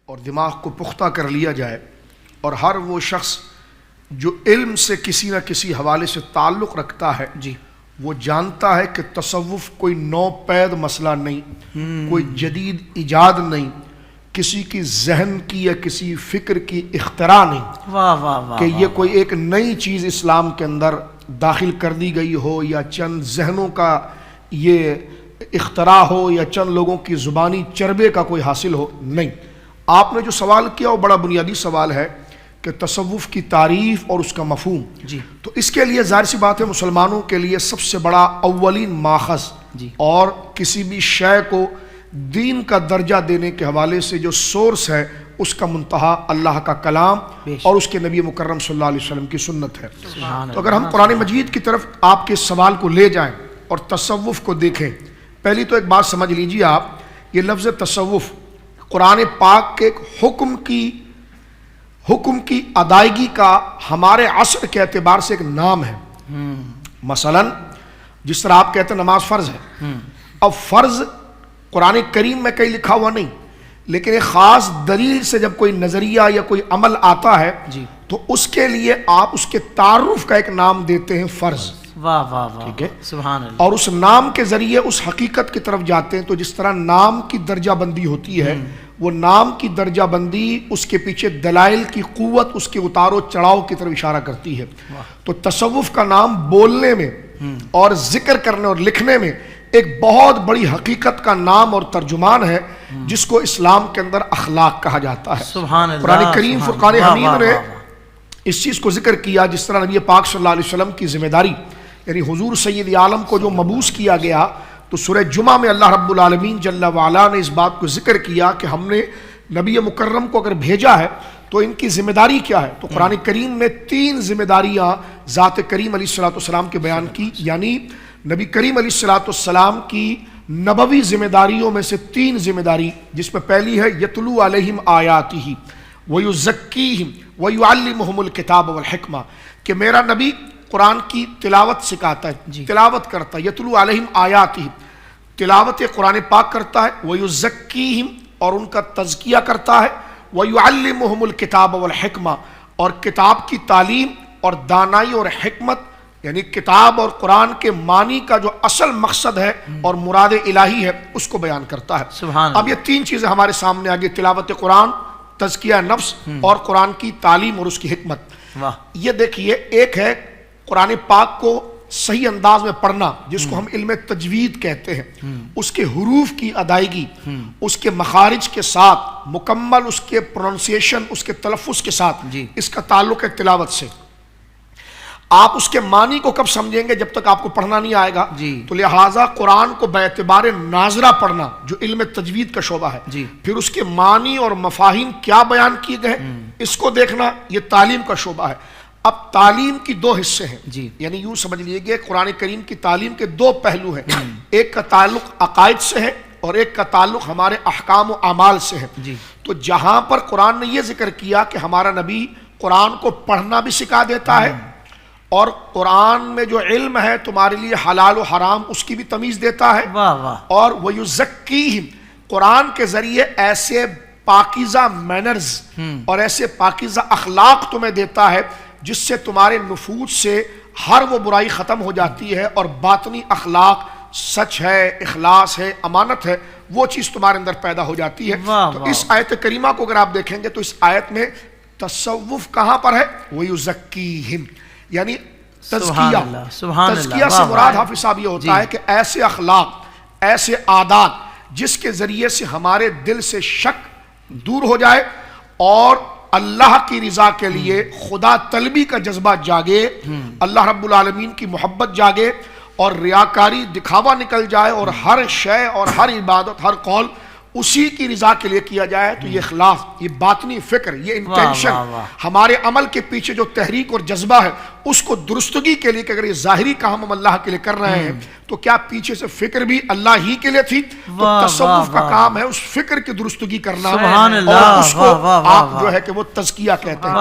اور دماغ کو پختہ کر لیا جائے، اور ہر وہ شخص جو علم سے کسی نہ کسی حوالے سے تعلق رکھتا ہے وہ جانتا ہے کہ تصوف کوئی نو پید مسئلہ نہیں، کوئی جدید ایجاد نہیں، کسی کی ذہن کی یا کسی فکر کی اختراع نہیں، کہ یہ کوئی ایک نئی چیز اسلام کے اندر داخل کر دی گئی ہو، یا چند ذہنوں کا یہ اختراع ہو، یا چند لوگوں کی زبانی چربے کا کوئی حاصل ہو. نہیں، آپ نے جو سوال کیا وہ بڑا بنیادی سوال ہے کہ تصوف کی تعریف اور اس کا مفہوم. تو اس کے لیے ظاہر سی بات ہے مسلمانوں کے لیے سب سے بڑا اولین ماخذ اور کسی بھی شے کو دین کا درجہ دینے کے حوالے سے جو سورس ہے اس کا منتہا اللہ کا کلام اور اس کے نبی مکرم صلی اللہ علیہ وسلم کی سنت ہے. تو اگر ہم قرآن مجید کی طرف آپ کے سوال کو لے جائیں اور تصوف کو دیکھیں، پہلی تو ایک بات سمجھ لیجئے آپ، یہ لفظ تصوف قرآن پاک کے ایک حکم کی ادائیگی کا ہمارے عصر کے اعتبار سے ایک نام ہے. مثلا جس طرح آپ کہتے ہیں نماز فرض ہے، اب فرض قرآن کریم میں کہیں لکھا ہوا نہیں، لیکن ایک خاص دلیل سے جب کوئی نظریہ یا کوئی عمل آتا ہے تو اس کے لیے آپ اس کے تعارف کا ایک نام دیتے ہیں فرض. ٹھیک ہے، سبحان اللہ. اور اس نام کے ذریعے اس حقیقت کی طرف جاتے ہیں. تو جس طرح نام کی درجہ بندی ہوتی ہے، وہ نام کی درجہ بندی اس کے پیچھے دلائل کی قوت، اس کے اتار و چڑھاؤ کی طرف اشارہ کرتی ہے. تو تصوف کا نام بولنے میں اور ذکر کرنے اور لکھنے میں ایک بہت بڑی حقیقت کا نام اور ترجمان ہے جس کو اسلام کے اندر اخلاق کہا جاتا ہے. سبحان اللہ. قرآن کریم فرقان حمید نے اس چیز کو ذکر کیا جس طرح نبی پاک صلی اللہ علیہ وسلم کی ذمہ داری، یعنی حضور سید عالم کو جو مبعوث کیا گیا، تو سورہ جمعہ میں اللہ رب العالمین جل وعلا نے اس بات کو ذکر کیا کہ ہم نے نبی مکرم کو اگر بھیجا ہے تو ان کی ذمہ داری کیا ہے. تو قرآن کریم نے 3 ذمہ داریاں ذات کریم علیہ السلام کے بیان کی، یعنی نبی کریم علیہ السلام کی نبوی ذمہ داریوں میں سے 3 ذمہ داری، جس میں پہلی ہے یتلو علیہم آیاتہ ویزکیہم ویعلمہم الکتاب والحکمہ، کہ میرا نبی قرآن کی تلاوت سکھاتا ہے، تلاوت کرتا ہے. یتلو علیہم آیاتہ، تلاوت قرآن پاک کرتا ہے. ویزکیہم، اور ان کا تزکیہ کرتا ہے. ویعلمہم الکتاب والحکمہ، اور کتاب کی تعلیم اور دانائی اور حکمت، یعنی کتاب اور قرآن کے معنی کا جو اصل مقصد ہے اور مراد الہی ہے اس کو بیان کرتا ہے. اب یہ 3 چیزیں ہمارے سامنے آگے، تلاوت قرآن، تزکیہ نفس اور قرآن کی تعلیم اور اس کی حکمت. یہ دیکھیے، ایک ہے قرآن پاک کو صحیح انداز میں پڑھنا جس کو ہم علم تجوید کہتے ہیں، اس کے حروف کی ادائیگی، اس کے مخارج کے ساتھ مکمل اس کے پروننسیشن، اس کے تلفظ کے ساتھ، اس کا تعلق ہے تلاوت سے. آپ اس کے معنی کو کب سمجھیں گے؟ جب تک آپ کو پڑھنا نہیں آئے گا. تو لہٰذا قرآن کو باعتبار ناظرہ پڑھنا جو علم تجوید کا شعبہ ہے، پھر اس کے معنی اور مفاہیم کیا بیان کیے گئے اس کو دیکھنا، یہ تعلیم کا شعبہ ہے. اب تعلیم کی 2 حصے ہیں، یعنی یوں سمجھ لیجیے قرآن کریم کی تعلیم کے 2 پہلو ہیں. ایک کا تعلق عقائد سے ہے اور ایک کا تعلق ہمارے احکام و اعمال سے ہے. تو جہاں پر قرآن نے یہ ذکر کیا کہ ہمارا نبی قرآن کو پڑھنا بھی سکھا دیتا ہے، اور قرآن میں جو علم ہے تمہارے لیے حلال و حرام اس کی بھی تمیز دیتا ہے، اور وَيُزَكِّيهِمْ، قرآن کے ذریعے ایسے پاکیزہ مینرز اور ایسے پاکیزہ اخلاق تمہیں دیتا ہے جس سے تمہارے نفوس سے ہر وہ برائی ختم ہو جاتی ہے، اور باطنی اخلاق، سچ ہے، اخلاص ہے، امانت ہے، وہ چیز تمہارے اندر پیدا ہو جاتی ہے. تو اس آیت کریمہ کو اگر آپ دیکھیں گے تو اس آیت میں تصوف کہاں پر ہے؟ وَيُزَكِّيهِمْ، یعنی تزکیہ سے مراد حافظ صاحب یہ ہوتا ہے کہ ایسے اخلاق، ایسے عادات جس کے ذریعے سے ہمارے دل سے شک دور ہو جائے اور اللہ کی رضا کے لیے خدا طلبی کا جذبہ جاگے، اللہ رب العالمین کی محبت جاگے، اور ریاکاری، دکھاوا نکل جائے، اور ہر شے اور ہر عبادت، ہر قول اسی کی رضا کے لیے کیا جائے. تو یہ اخلاص، یہ باطنی فکر، یہ انٹینشن، ہمارے عمل کے پیچھے جو تحریک اور جذبہ ہے اس کو درستگی کے لیے، کہ اگر یہ ظاہری کام ہم اللہ کے لیے کر رہے ہیں تو کیا پیچھے سے فکر بھی اللہ ہی کے لیے تھی؟ تو تصوف کا کام ہے اس فکر کی درستگی کرنا، اور اس کو آپ جو ہے کہ وہ تزکیہ کہتے ہیں.